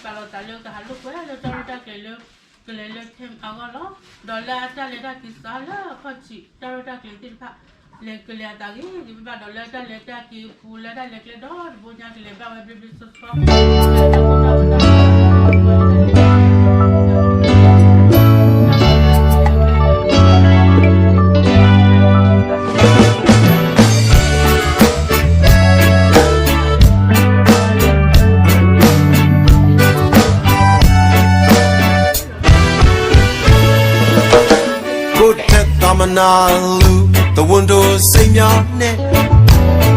Palotalo ka haluk wa lo taro ta kelele tem agalo dola ta le ta kisala khachi taro ta kletin pa le kele ta gi ba dola ta le ta ki pula ta le kle do bo nya kle ba wa bi so so Manalu, the window sing your neck.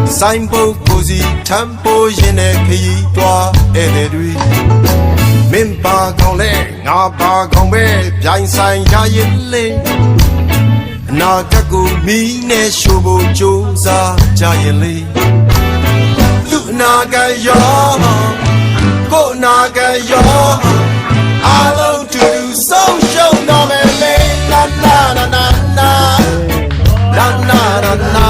Signboard cozy, tempo, yene, key, dwa, edry. Mimpa gone, naba gone, blind sign, yayin lane. Nagago, me, ne, shubo, joza, giant lane. Look, naga, yo, go, naga, yo. I love to do social, no, man, na, na, na, na. Na na na na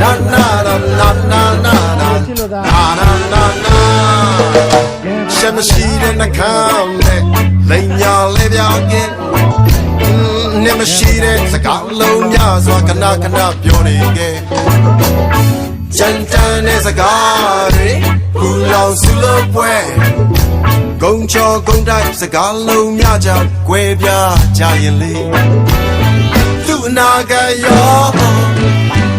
na na na na na na na na Shamashi in the camle, Lenya Leviakin, Nemashire, Sakalo, Yazwakana, Pionike. Jantan is a guard, who loves to love where. Goncho, Gonda, Sagalo, Yaja, Guevia, Giant Lee. Naga yo,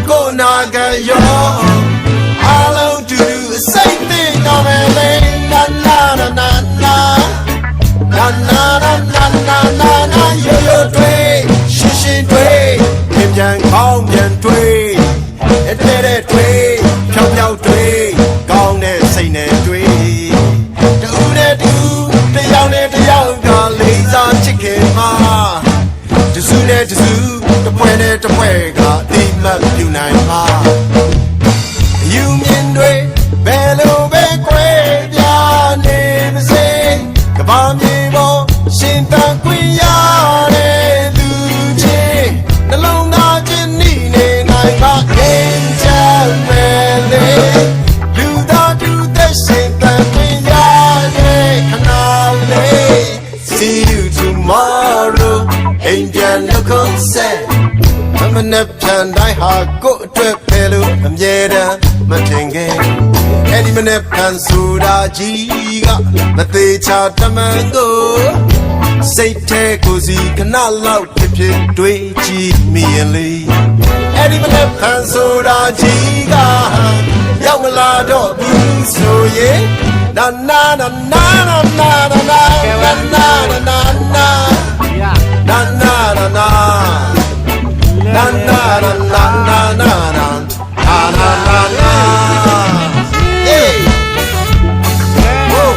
go naga yo. I love to do the same thing. No man, na na na na na na na na na na na na. Yo yo dway, shi dway, kim yang kong yang dway, et dway, piao dway, gong ne say ne dway. The young got laser chicken ma. The zoo. The point to where God the map you nine ma. You mean way, bello beque, ya name say, Kabam Yibo, Shinta Quiyane, Luce, the long Najin Nine, I angel Mele, do that do the Shinta Quiyane, Canale. See you tomorrow, angel local set. I'm an upton, I have go to Pelu, I'm Yeda, Matinge. Any minute, and Suda Giga, but they chat a mango. Say, take Uzi, canal out, tip it, Twitchy, me and Lee. Any minute, and Suda Giga, Yamalado, so yeah. Na na na na na na na na na na na na na na na. Na na na na na na na na na na. Hey. Whoa.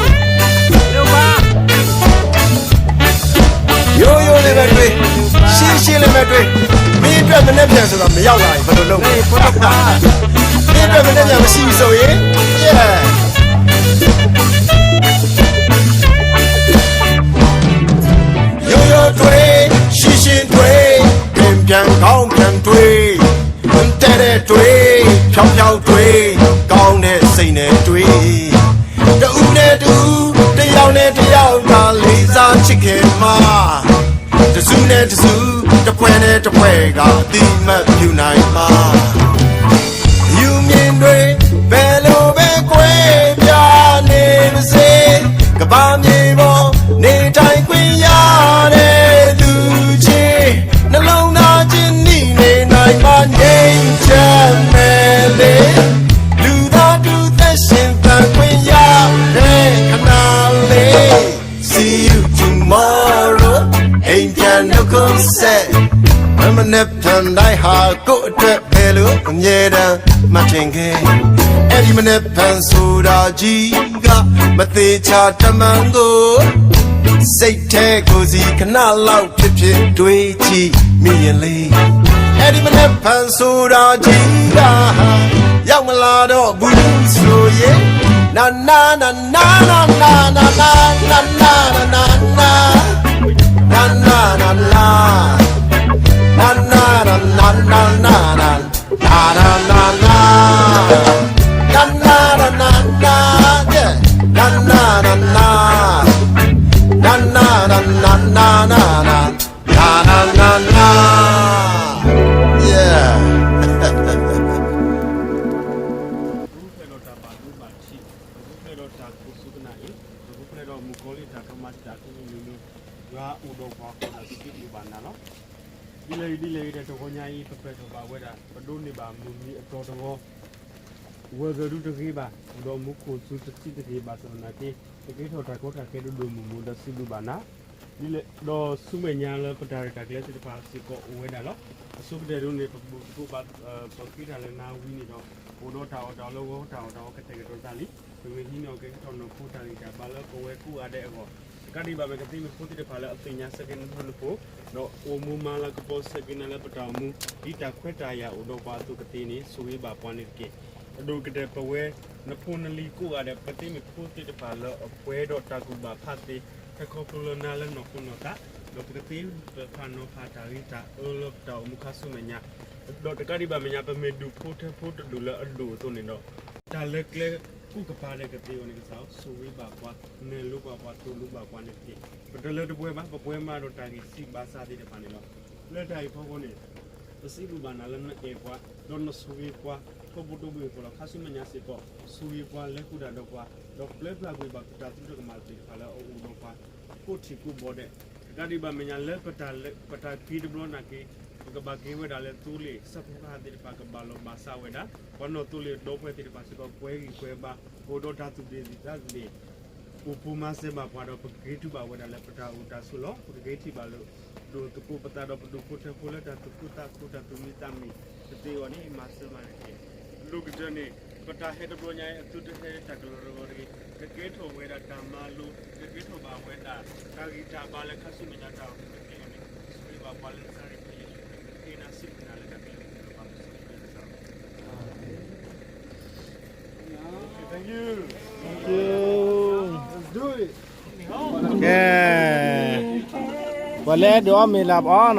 Yo yo le metwe. Shi le metwe. Me အတွက်မနေ့ပြန်ဆိုတော့မရောက်လာရင်ဘယ်လိုလုပ်လဲ။ဒီအတွက်မနေ့ပြန်မရှိဘူးဆိုရင် yeah yo yo တွေ့ရှိရှင်းတွေ့ပြန်ကောင်းပြန်တွေ့တဲ့တွေ့ဖြောင်းဖြောင်းတွေ့ကောင်းတဲ့စိတ်နဲ့တွေ့တူနဲ့တူတယောက်နဲ့တယောက်ကလေးစားချစ်ခင်မှာတစုနဲ့တစုတစ်ဖွဲ့နဲ့တစ်ဖွဲ့ကအတိမတ်ပြုနိုင်မှာယူမြင်တွေဘယ်လိုပဲကွဲပြားနေမစေကဘာမြေပေါ်နေတိုင်းခွင့်ရတဲ့လူချင်းနှလုံးသားချင်းနေနိုင်မှငြိမ်းချမ်းမယ်လေလူသားတူသက်ရှင်သန်ခွင့်ရတဲ့ခဏလေး See you tomorrow အိမ်ပြန်လို့ကိုဆက်မနက်ဖြန်တိုင်းဟာကိုယ့်အတွက်ပဲလို့အမြဲတမ်းမှတ်တင်ခဲ့အဲ့ဒီမနက်ဖြန်ဆိုတာကြီးကမသေးချာတမန်ကိုစိတ်ထဲကိုစီခဏလောက်ဖြစ်ဖြစ်တွေးကြည့်မိရင်လေအဲ့ဒီမနက်ဖြန်ဆိုတာကြီးကရောက်မလာတော့ဘူးဆိုရင်နာနာနာနာနာနာနာနာနာနာနာနာna na na na na na na na na na na na na na na na na na na yeah na na na Yeah. ဘူးဖဲတော့တာပါဘူးပါချီဘူးဖဲတော့တာကုစုကနာအေဘူးဖဲတော့မူကိုလီတာကမတ်တာကင်းလူလူရွာဥတော့ပါခေါ်တာစီလူပါနာနော်ဒီလေတဲ့တော့ညာကြီးပပတော့ပါဝဲတာဘဒုနေပါမူမီအတော်တော်ဝဲကလူတကြီးပါတော့မူကိုစုတစီတကြီးပါစနာကေတကယ်တော့တာကိုတာကေလူမူမူဒစီလူပါနာဒီလေတော့စုမညာလပတာရတာကလေးစစ်ပါစီကိုဝဲတာနော်အစုတဲ့ရုံးနေပပပါပကိတာလည်းနာဝီနေတော့ဘိုးတော့တောင်လောတောင်ကတဲ့ကတော့တာလီဒီဝင်းကြီးတော့ကေတော့နော်ဖိုတာလီတာဘာလို့ကိုဝဲကူအတဲ့အကောကတိပါပဲကတိမဖိုတိတဲ့ဖာလဲအပညာစကန်ဘလို့ပိုတော့အိုမူမာလာကပေါ်စကန်လည်းပတောင်မူဒီတာခွဲတာရအိုတော့ပါသူကတိနေဆိုဝေးပါပွားနေကေအဒိုကတဲ့ပဝဲနဖုန်လီကူအတဲ့ပတိမဖိုတိတဲ့ဖာလဲအပွဲတော့တာကူပါဖတ်တဲ့တကောပလနာလည်းနော်ခုနော်တာတော့ကတိဖာနောဖာတာရီတာအော်လောက်တော့မခဆုမညာတော့တကတိပါမညာပမေဒူဖိုတဒူလအဒူဆိုနေတော့တာလက်ကလေခုကပါတဲ့ကတိဝင်ကစားဆိုဝေးပါကွာနေလူပါကွာတူလူပါကွာနေပြီပဒလတပွဲမှာတော့တာကြီးစီပါစားတဲ့ပါနေတော့လက်တိုင်ဖောကနေတစီလူပါနာလည်းနေကွာတော့နဆိုဝေးကွာဖဘတူဘီကွာခါစီမညာစီကောဆူဝေးကွာလက်ကူတာတော့ကွာတော့ပလက်ဖလာကွေပါတာတူကမာတီခါလာအိုတော့ကွာကိုတီကူဘောတဲ့ကတိပါမညာလက်ပတာပီဒဘလနာကေကဘာကေဝဒါလေတူလီစပ်ဖာတဲ့ပါကဘာလောမာဆာဝဲတာဘောနော်တူလီတော့ဖွဲ့တဲ့ပါစကောပွဲကြီးပွဲပါဘိုဒတာတူဒီတာဒီဥပမာစေမှာပွားတော့ပကေတူပါဝဲတာလေပတာဦးတာဆိုလို့ပကေတီပါလို့ဒိုတကူပတာတော့ပဒုခုထဖိုလက်တာတကူတာတူမီတမီတေဝနီမာဆမာနေလူကကြနေပတာဟဲ့တော့ညာအတူတဟဲ့တကလောရောရီတကေထောဝဲတာတမာလူတကေထောပါဝဲတာတာဂီတာပါလက်ခဆုမညာတာတေဝနီဆွေးပါပါလက်စားရီပြေနာစစ်နာလက်တာပြေပါပါThank you. Thank you. Let's do it. Okay. Boleh doa milap on.